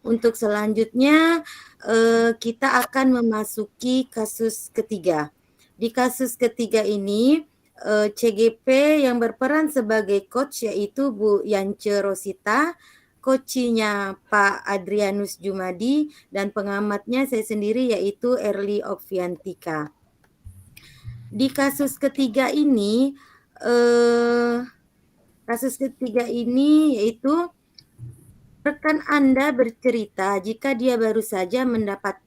Untuk selanjutnya kita akan memasuki kasus ketiga. Di kasus ketiga ini CGP yang berperan sebagai coach yaitu Bu Yance Rosita, coachnya Pak Adrianus Jumadi, dan pengamatnya saya sendiri yaitu Erli Okviantika. Di kasus ketiga ini yaitu rekan Anda bercerita jika dia baru saja mendapatkan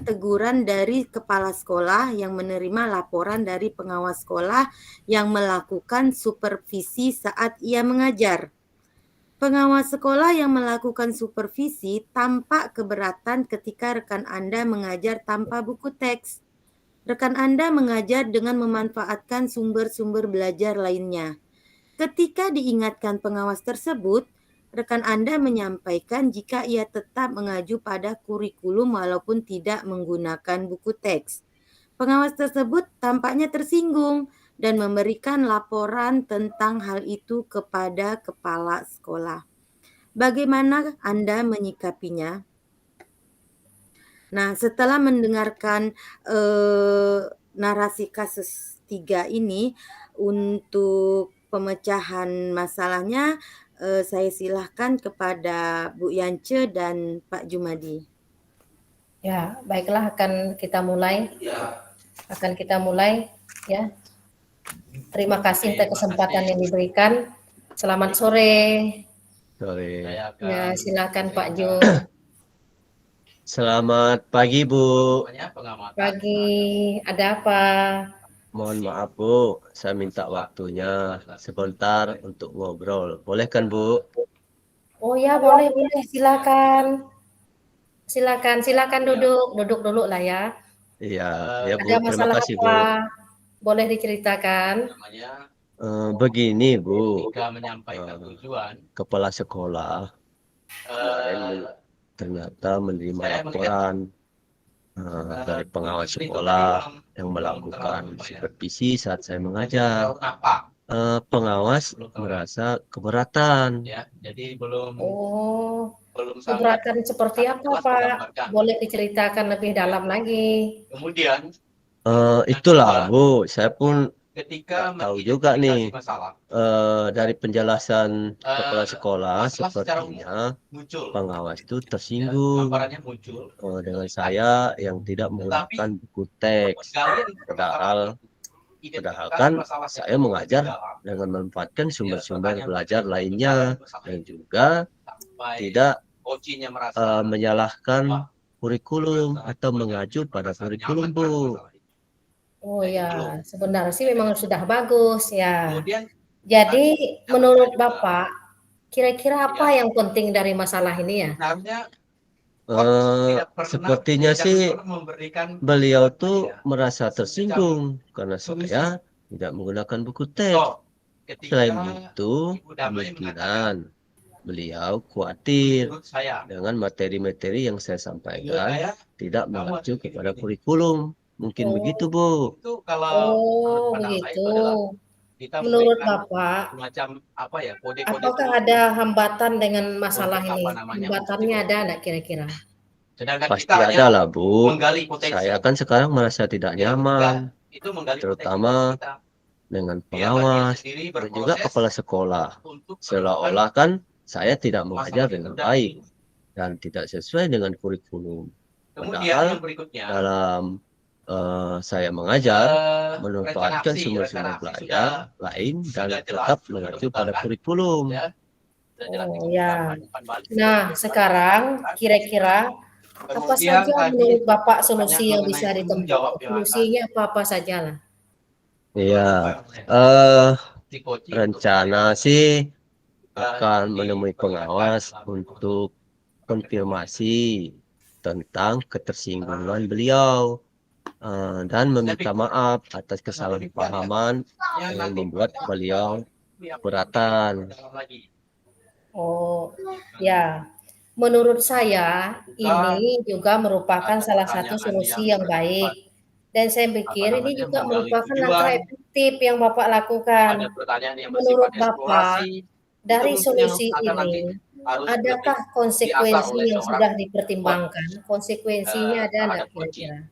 teguran dari kepala sekolah yang menerima laporan dari pengawas sekolah yang melakukan supervisi saat ia mengajar. Pengawas sekolah yang melakukan supervisi tampak keberatan ketika rekan Anda mengajar tanpa buku teks. Rekan Anda mengajar dengan memanfaatkan sumber-sumber belajar lainnya. Ketika diingatkan pengawas tersebut, rekan Anda menyampaikan jika ia tetap mengacu pada kurikulum walaupun tidak menggunakan buku teks. Pengawas tersebut tampaknya tersinggung dan memberikan laporan tentang hal itu kepada kepala sekolah. Bagaimana Anda menyikapinya? Nah, setelah mendengarkan narasi kasus 3 ini, untuk pemecahan masalahnya saya silahkan kepada Bu Yance dan Pak Jumadi. Ya, baiklah akan kita mulai ya. Terima kasih untuk kesempatan yang diberikan. Selamat sore. Sore. Ya, silakan Pak Jo. Selamat pagi, Bu. Pagi, ada apa? Mohon maaf, Bu. Saya minta waktunya sebentar untuk ngobrol. Boleh kan, Bu? Oh ya, boleh. Silakan. Silakan duduk dulu lah ya. Iya, ya Bu. Ada Terima masalah kasih, Bu. apa? Boleh diceritakan? Begini, Bu. Kepala sekolah ternyata menerima laporan dari pengawas sekolah yang melakukan supervisi saat saya mengajar. Pengawas merasa keberatan. Oh, keberatan seperti apa, Pak? Boleh diceritakan lebih dalam lagi. Itulah, Bu. Saya pun tahu juga nih dari penjelasan kepala sekolah sepertinya pengawas itu tersinggung dengan saya yang tidak menggunakan buku teks. Padahal kan saya mengajar dengan memanfaatkan sumber-sumber belajar lainnya dan juga tidak menyalahkan kurikulum atau mengacu pada kurikulum, Bu. Oh ya, sebenarnya sih memang sudah bagus ya. Jadi menurut Bapak, kira-kira apa yang penting dari masalah ini ya? Sepertinya sih beliau tuh merasa tersinggung karena saya tidak menggunakan buku teks. Selain itu, kemungkinan beliau khawatir dengan materi-materi yang saya sampaikan tidak mengacu kepada kurikulum. Mungkin begitu, Bu. Oh, begitu. Menurut Bapak, apakah ada hambatan dengan masalah ini? Hambatannya ada enggak kira-kira? Pasti ada lah, Bu. Saya kan sekarang merasa tidak nyaman, terutama dengan pengawas dan juga kepala sekolah. Seolah-olah kan saya tidak mengajar dengan baik dan tidak sesuai dengan kurikulum. Padahal dalam saya mengajar memanfaatkan sumber-sumber belajar lain dan tetap mengacu pada kurikulum. Oh ya. Nah, sekarang kira-kira apa saja menurut Bapak solusi yang bisa ditempuh? Solusinya apa-apa sajalah. Iya, rencana sih akan menemui pengawas untuk konfirmasi tentang ketersinggungan beliau dan meminta maaf atas kesalahpahaman yang membuat beliau keberatan. Oh, ya. Menurut saya ini juga merupakan salah satu solusi yang baik. Dan saya pikir ini juga merupakan langkah efektif yang Bapak lakukan. Menurut Bapak, dari solusi ini, Adakah konsekuensi yang sudah dipertimbangkan? Konsekuensinya ada enggak kira-kira?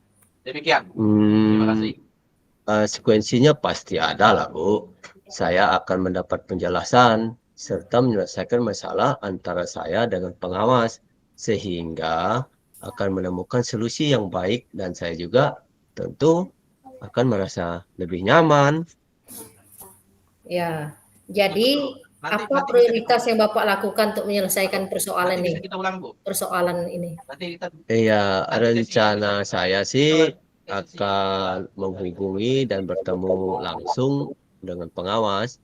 Konsekuensinya pasti ada lah, Bu. Saya akan mendapat penjelasan serta menyelesaikan masalah antara saya dengan pengawas, sehingga akan menemukan solusi yang baik dan saya juga tentu akan merasa lebih nyaman. Ya, jadi apa prioritas yang Bapak lakukan untuk menyelesaikan persoalan ini? Persoalan ini. Iya, rencana saya sih akan menghubungi dan bertemu langsung dengan pengawas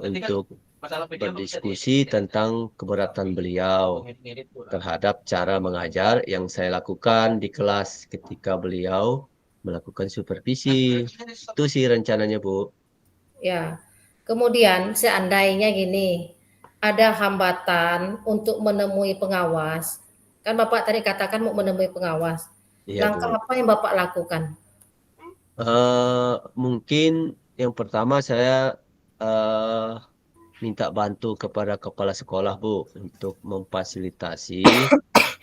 untuk berdiskusi tentang keberatan beliau terhadap cara mengajar yang saya lakukan di kelas ketika beliau melakukan supervisi. Itu sih rencananya, Bu. Ya. Kemudian seandainya gini, ada hambatan untuk menemui pengawas. Kan Bapak tadi katakan mau menemui pengawas. Iya, Langkah Bu. apa yang Bapak lakukan? Mungkin yang pertama saya minta bantu kepada kepala sekolah, Bu, untuk memfasilitasi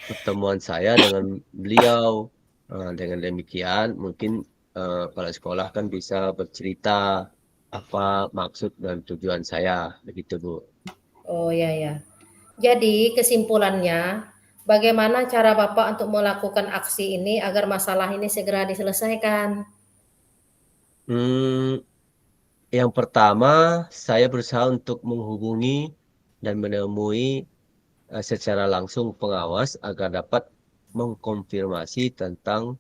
pertemuan saya dengan beliau. Dengan demikian mungkin kepala sekolah kan bisa bercerita apa maksud dan tujuan saya, begitu, Bu. Oh ya ya. Jadi kesimpulannya, bagaimana cara Bapak untuk melakukan aksi ini agar masalah ini segera diselesaikan? Yang pertama, saya berusaha untuk menghubungi dan menemui secara langsung pengawas agar dapat mengkonfirmasi tentang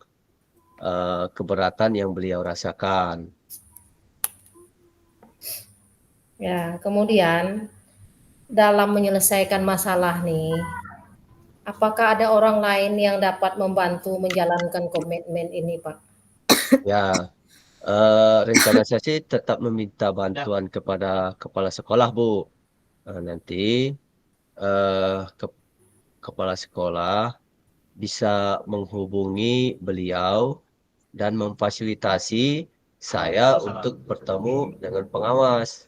keberatan yang beliau rasakan. Ya, kemudian dalam menyelesaikan masalah nih, apakah ada orang lain yang dapat membantu menjalankan komitmen ini, Pak? Ya, rencana saya sih tetap meminta bantuan kepada kepala sekolah, Bu. Nanti kepala sekolah bisa menghubungi beliau dan memfasilitasi saya untuk bertemu dengan pengawas.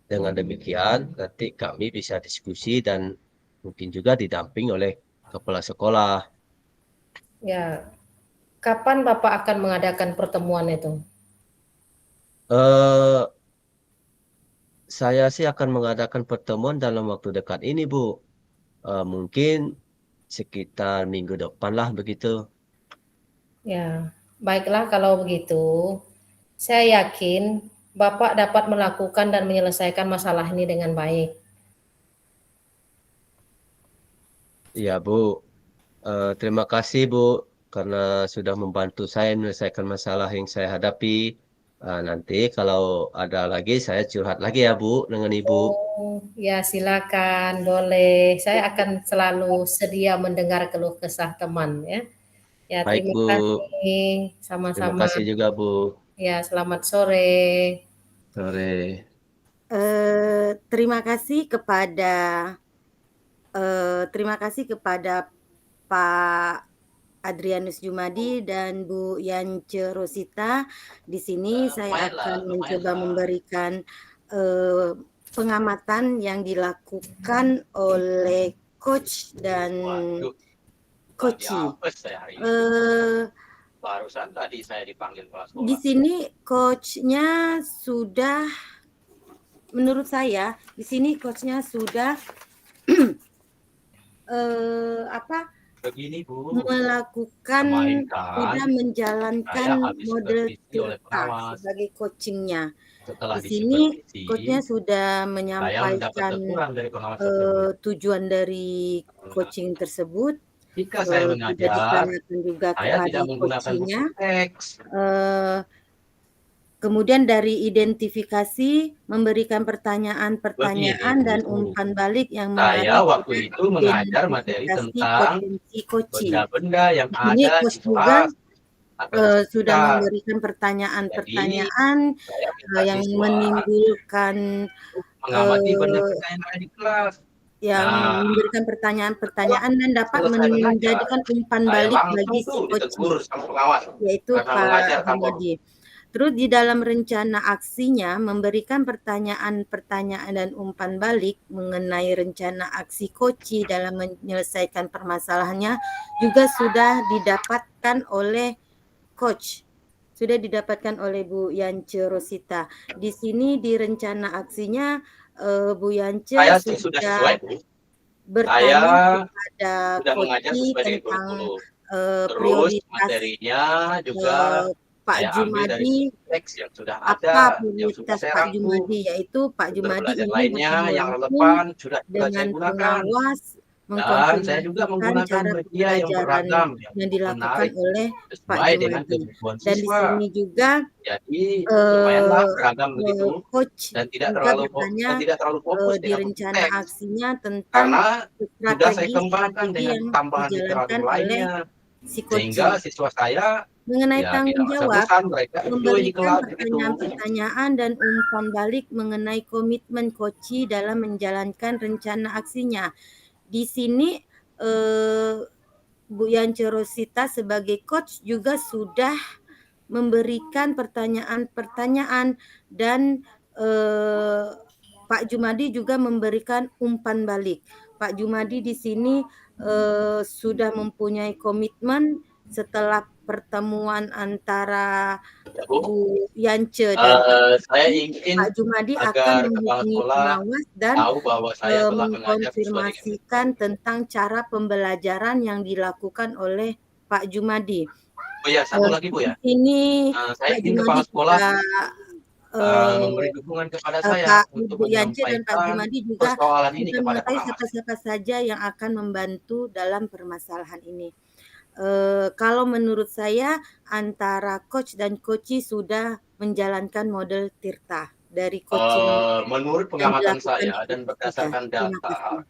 Dengan demikian, nanti kami bisa diskusi dan mungkin juga didamping oleh kepala sekolah. Ya, kapan Bapak akan mengadakan pertemuan itu? Saya sih akan mengadakan pertemuan dalam waktu dekat ini, Bu. Mungkin sekitar minggu depan lah begitu. Ya, baiklah kalau begitu. Saya yakin Bapak dapat melakukan dan menyelesaikan masalah ini dengan baik. Iya, Bu. Terima kasih, Bu, karena sudah membantu saya menyelesaikan masalah yang saya hadapi. Nanti kalau ada lagi, saya curhat lagi ya, Bu, dengan Ibu. Oh, ya silakan, boleh. Saya akan selalu sedia mendengar keluh kesah teman ya. Ya, Baik, terima Bu. kasih. Terima Sama-sama. kasih juga, Bu. Ya, selamat sore. Sore. Terima kasih kepada Pak Adrianus Jumadi dan Bu Yance Rosita. Di sini saya akan mencoba memberikan pengamatan yang dilakukan oleh coach dan coachi. Barusan tadi saya dipanggil kelas sekolah. Di sini coachnya sudah, menurut saya, di sini coachnya sudah Begini, Bu, melakukan, sudah menjalankan model kita sebagai coachingnya. Di sini coachnya sudah menyampaikan tujuan dari coaching tersebut. Jika saya Sudah ditanyakan juga kepada coachingnya. Kemudian dari identifikasi memberikan pertanyaan-pertanyaan dan umpan balik yang saya waktu itu mengajar materi tentang benda-benda yang ada ini coach juga sudah kita. memberikan pertanyaan-pertanyaan yang siswa menimbulkan mengamati benda-benda yang ada di kelas. yang memberikan pertanyaan-pertanyaan dan dapat menjadikan umpan balik bagi si coach, yaitu Pak Hamadi. Terus di dalam rencana aksinya memberikan pertanyaan-pertanyaan dan umpan balik mengenai rencana aksi Koci dalam menyelesaikan permasalahannya juga sudah didapatkan oleh coach. Sudah didapatkan oleh Bu Yance Rosita. Di sini di rencana aksinya Bu Yance Saya sudah sudah sesuai, Bu. bertanya kepada Sudah mengajar Koci sesuai dengan tentang kurikulum. Terus prioritas materinya juga Pak saya ambil dari Jumadi, teks yang sudah apa ada, yang sudah prioritas saya Pak rangkum. Jumadi, yaitu Pak Sumber Jumadi belajar ingin lainnya bertemu yang langsung relevan sudah saya dengan gunakan. pengawas Dan saya juga mengkonfirmasikan menggunakan cara media yang pembelajaran beragam, yang dilakukan menarik, oleh Pak sesuai dengan Jumadi. kebutuhan Dan di siswa. sini juga Jadi lumayanlah beragam begitu coach dan tidak juga terlalu bertanya fokus di dengan rencana teks. aksinya tentang Karena sudah saya kembangkan strategi dengan yang tambahan dijalankan literatur oleh lainnya. si Sehingga Koci. siswa saya Mengenai ya tanggung tidak rasa jawab, bosan, mereka enjoy di memberikan kelas gitu. pertanyaan-pertanyaan dan umpan balik mengenai komitmen Koci dalam menjalankan rencana aksinya. Di sini Bu Yance Rosita sebagai coach juga sudah memberikan pertanyaan-pertanyaan dan Pak Jumadi juga memberikan umpan balik. Pak Jumadi di sini sudah mempunyai komitmen setelah pertemuan antara Ya, Bu. Bu Yance dan Saya ingin Pak Jumadi akan agar kepala menghubungi sekolah pengawas dan tahu bahwa saya telah mengajar sesuai dengan mengkonfirmasikan tentang cara pembelajaran yang dilakukan oleh Pak Jumadi. Oh ya, satu lagi Bu ya. Ini Saya Pak ingin Jumadi kepala sekolah juga memberi dukungan kepada saya untuk Bu Yance dan Pak menyampaikan Jumadi juga persoalan ini sudah kepada mengetahui pengawas. siapa-siapa saja yang akan membantu dalam permasalahan ini. Kalau menurut saya antara coach dan coachi sudah menjalankan model Tirta dari coaching Menurut yang pengamatan dilakukan saya di dan Tirta. berdasarkan Terima data kasih.